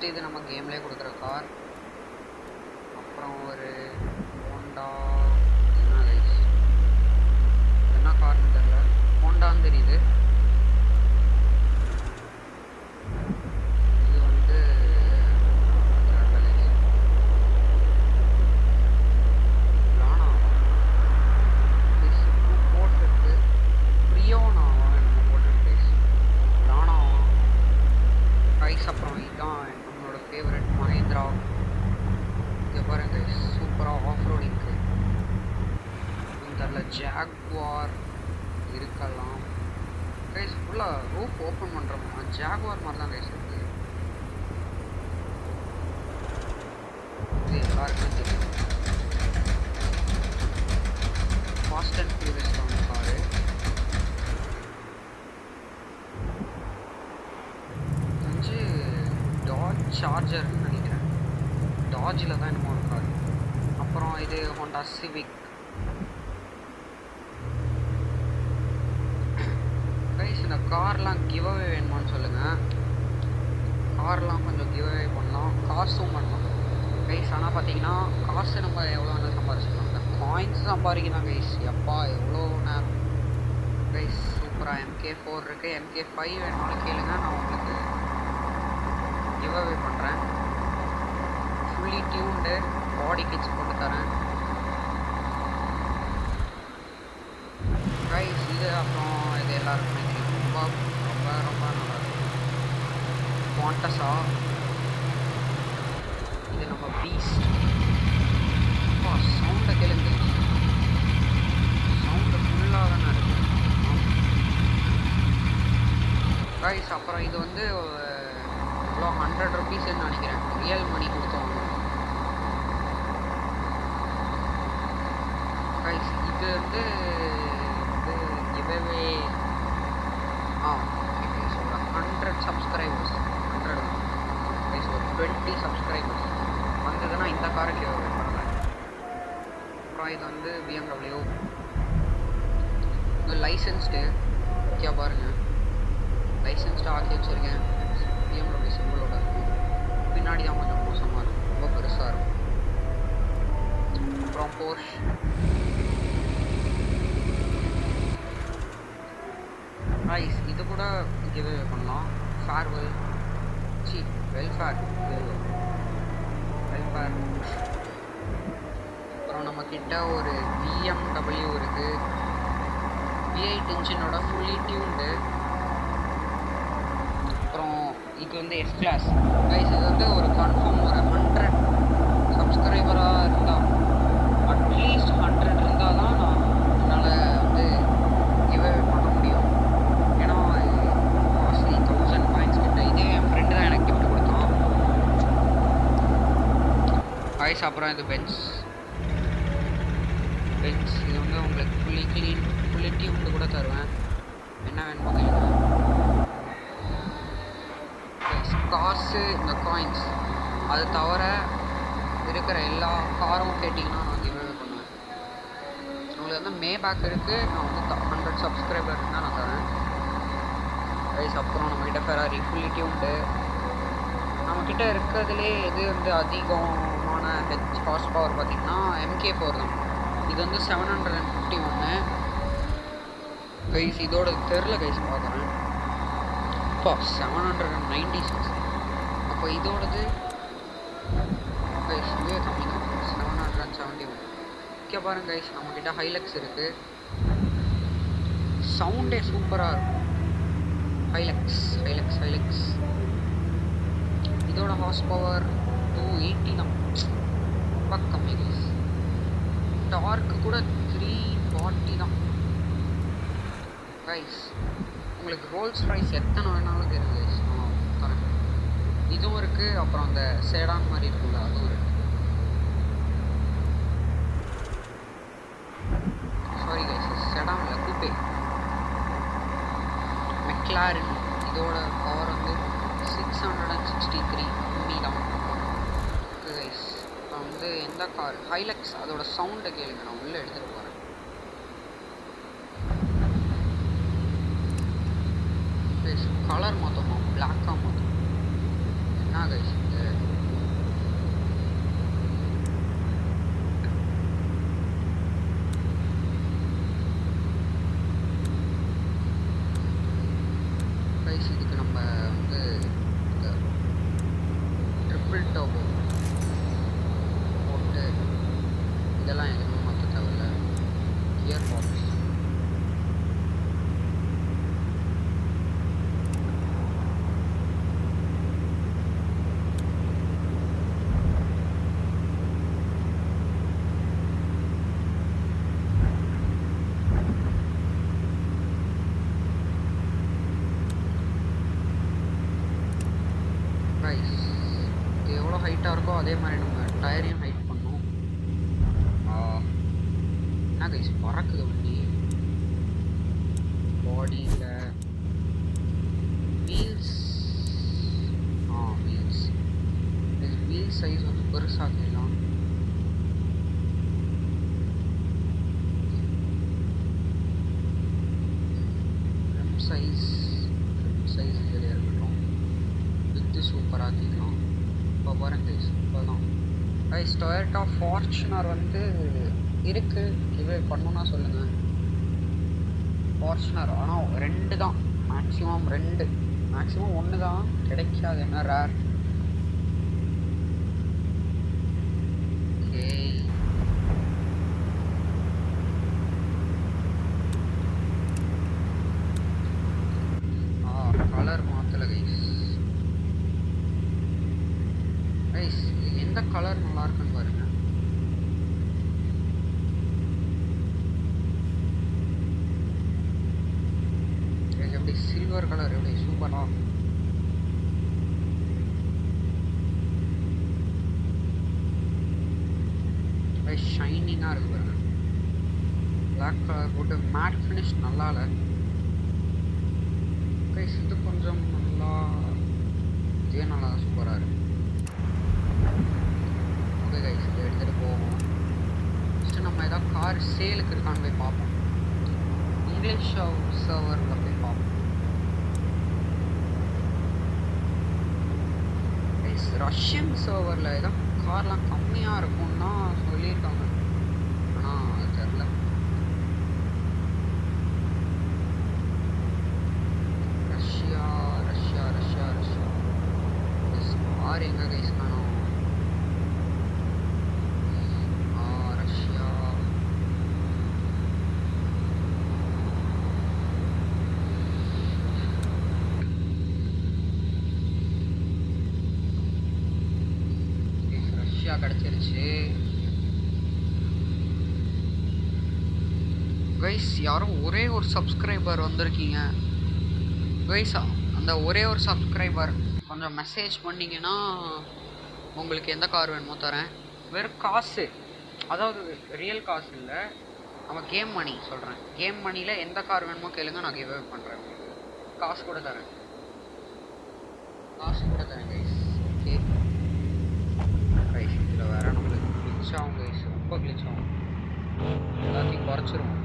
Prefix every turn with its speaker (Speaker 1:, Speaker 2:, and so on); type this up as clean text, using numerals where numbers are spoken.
Speaker 1: First இது நம்ம கேம்லேயே கொடுக்குற கார். அப்புறம் ஒரு ஹோண்டா, என்ன கைஸ் என்ன கார்னு தெரியல, ஹோண்டான்னு தெரியுது. இது வந்து லானா போட்டிருக்கு, பிரியோனாவா நம்ம போட்டிருக்கு கைஸ், லானாவா கைஸ். அப்புறம் இதுதான் நம்மளோட ஃபேவரட் மஹேந்திரா. இங்கே பாருங்க கைஸ், சூப்பராக ஆஃப் ரோடிங்க்கு. இந்த ஜாக்வார் இருக்கலாம் கைஸ். ஃபுல்லாக ரூஃப் ஓப்பன் பண்ணுறோம்னா ஜாக்வார் மாதிரி தான் கைஸ் இருக்குது. இது எல்லாருக்குமே தெரியும். ஃபாஸ்ட் அண்ட் ஃபியூரியஸ் தான் காரு. வந்து டாஜ் சார்ஜர்னு நினைக்கிறேன், டாஜில் தான் என்னமோ ஒரு கார். அப்புறம் இது ஹோண்டா சிவிக் கைஸ். இந்த கார்லாம் கிவ் அவே வேணுமான்னு சொல்லுங்கள். கார்லாம் கொஞ்சம் கிவ் அவே பண்ணலாம், காசும் பண்ணலாம் கைஸ். ஆனால் பார்த்தீங்கன்னா காசு நம்ம எவ்வளோ வேணால் சம்பாதிச்சிக்கலாம், இந்த காயின்ஸ் சம்பாதிக்கலாம் கைஸ். எப்பா எவ்வளோ நேரம் கைஸ். சூப்பராக MK4 இருக்குது, MK5 வேணுமாலும் கேளுங்க, நான் உங்களுக்கு கிவ் அவே பண்ணுறேன். ஃபுல்லி டியூன்டு பாடி கிட்ஸ் போட்டு தரேன் கைஸ். இது அப்புறம் இது எல்லாருக்குமே தெரியும், ரொம்ப ரொம்ப ரொம்ப நல்லா இருக்கும். குவாண்டஸா, இது நம்ம பீஸ்ட். சவுண்டை கேளுங்க, சவுண்டு ஃபுல்லாக தானே இருக்குது கைஸ். அப்புறம் இது வந்து இவ்வளோ 100 ருபீஸ்ன்னு நினைக்கிறேன், ரியல் மணி கொடுத்தோம் கைஸ். இது வந்து கிவ்அவே ஒரு 100 சப்ஸ்கிரைபர்ஸ், 100 கைஸ், ஒரு 20 சப்ஸ்கிரைபர்ஸ் வந்ததுன்னா இந்த காரை கிவ்அவே பண்ணுறேன். அப்புறம் இது வந்து BMW, இது லைசன்ஸ்டு ஓகே பாருங்கள், லைசன்ஸ்டு ஆக்கி வச்சுருக்கேன். BMW சிம்பிளோட இருக்கும், பின்னாடி தான் கொஞ்சம் மோசமாக இருக்கும், ரொம்ப பெருசாக இருக்கும். அப்புறம் போர்ஷ் ரைஸ், இது கூட கிவ்அவே பண்ணலாம். Farewell welfare. அப்புறம் நம்மக்கிட்ட ஒரு BMW இருக்குது, V8 இன்ஜினோட ஃபுல்லி டியூன்டு. அப்புறம் இது வந்து S கிளாஸ் கைஸ். இது வந்து ஒரு கன்ஃபார்ம் ஒரு 100 சப்ஸ்கிரைபராக இருந்தால், அட்லீஸ்ட் 100 இருந்தால் தான் நான் என்னால் வந்து கிவ்அவே பண்ண முடியும். ஏன்னா காஸ்ட்லி 1000 பாயிண்ட்ஸ் கிட்ட. இதே என் ஃப்ரெண்டு தான் எனக்கு கிஃப்ட் கொடுத்தான் கைஸ். அப்புறம் இது பென்ஸ். இது வந்து உங்களுக்கு ஃபுல்லி க்ளீன், ஃபுல்லி டியூன்டு கூட தருவேன், என்ன வேணுமோ கேளுங்க. காசு, இந்த காயின்ஸ் அது தவிர இருக்கிற எல்லா காரும் கேட்டிங்கன்னா நான் கிவ்அவே பண்ணுவேன். உங்களுக்கு வந்து மே பேக் இருக்குது, நான் வந்து 100 சப்ஸ்கிரைபர் இருந்தால் நான் தரேன் கைஸ். அப்புறம் நம்மக்கிட்ட ஃபெராரி ஃபுல்லி டியூன்டு. நம்மக்கிட்ட இருக்கிறதுலே இது வந்து அதிகமான ஹார்ஸ் பவர் பார்த்திங்கன்னா MK4 தான். இது வந்து 751 கைஸ். இதோட தெரில கைஸ், பார்க்குறேன் இப்போ 796. அப்போ இதோடது கைஸ் இதே கம்மி தான், 771. ஓகே பாருங்க கைஸ், நம்மக்கிட்ட ஹைலக்ஸ் இருக்குது, சவுண்டே சூப்பராக இருக்கும். ஹைலக்ஸ் இதோட ஹார்ஸ் பவர் 280 தான், ரொம்ப கம்மி கைஸ். டார்க்கு கூட 340 தான் கைஸ். உங்களுக்கு ரோல்ஸ் ரைஸ் எத்தனை வேணாலும் தெரியும் கைஸ், தரேன். இதுவும் இருக்குது. அப்புறம் அந்த சேடான் மாதிரி இருக்குல்ல, அதுவும் இருக்குது. சாரி கைஸ், செடான் இல்லை, கூப்பே. மெக்லாரின், இதோட பவர் வந்து 663 கம்மி தான் கைஸ். அப்புறம் வந்து எந்த கார், ஹைலக்ஸ், அதோட சவுண்டை கேளுங்க, நான் உள்ளே எடுத்துகிட்டு போகிறேன். கலர் மாற்றணும், பிளாக்காக மாற்றணும், என்ன கைஸ் இது ஹைட்டாக இருக்கோ அதே மாதிரி நம்ம டயரையும் ஹைட் பண்ணோம். என்ன கைஸ் பறக்குது வண்டி. பாடியில் வீல்ஸ் வீல் சைஸ் வந்து பெருசாக்கலாம். சைஸ் இதில் இருக்கட்டும். வித்து சூப்பராக்கிக்கலாம். இப்போ பாருங்க இப்போ தான் கைஸ் டொயோட்டா ஃபார்ச்சுனர் வந்து இருக்குது. இது பண்ணணுன்னா சொல்லுங்கள். ஃபார்ச்சுனர் ஆனால் 2 தான் மேக்ஸிமம், 2 மேக்ஸிமம் 1 தான் கிடைக்காது, என்ன ரேர். ஓகே கலர் மாற்றலை கைஸ் எந்த கலர் நல்லா இருக்குன்னு பாருங்க. எப்படி சில்வர் கலர் எப்படி சூப்பரா ஷைனிங்காக இருக்கு பாருங்க. பிளாக் கலர் போட்டு மேட் ஃபினிஷ் நல்லா இல்லை கைஸ். இது கொஞ்சம் நல்லா, இதே நல்லா சூப்பராக இருக்கு. ஓகே கைஸ் இதை எடுத்துகிட்டு போவோம். ஃபஸ்ட்டு நம்ம ஏதாவது கார் சேலுக்கு இருக்கான்னு போய் பார்ப்போம். இங்கிலீஷ் சர்வரில் போய் பார்ப்போம். ரஷ்யன் சர்வரில் ஏதோ கார்லாம் கம்மியாக இருக்கும்னு தான் சொல்லியிருக்காங்க. ஆனால் அது தெரில. Russia Russia Russia Russia car எங்கே கைஸ் காணோம். ரஷ்யா கிடச்சிருச்சு கைஸ். யாரும் ஒரே ஒரு சப்ஸ்கிரைபர் வந்திருக்கீங்க கைஸ். அந்த ஒரே ஒரு சப்ஸ்கிரைபர் கொஞ்சம் மெசேஜ் பண்ணிங்கன்னா உங்களுக்கு எந்த கார் வேணுமோ தரேன். வெறும் காசு, அதாவது ரியல் காசு இல்லை, நம்ம கேம் மணி சொல்கிறேன். கேம் மணியில் எந்த கார் வேணுமோ கேளுங்க, நான் கிவ் அவே பண்ணுறேன். காசு கூட தரேன் கைஸ். ஓகே கைஸ் இதில் வேறு நம்மளுக்கு கிளிச் ஆகும் கைஸ், ரொம்ப கிளிச் ஆகும். எல்லாத்தையும் குறைச்சிருவோம்.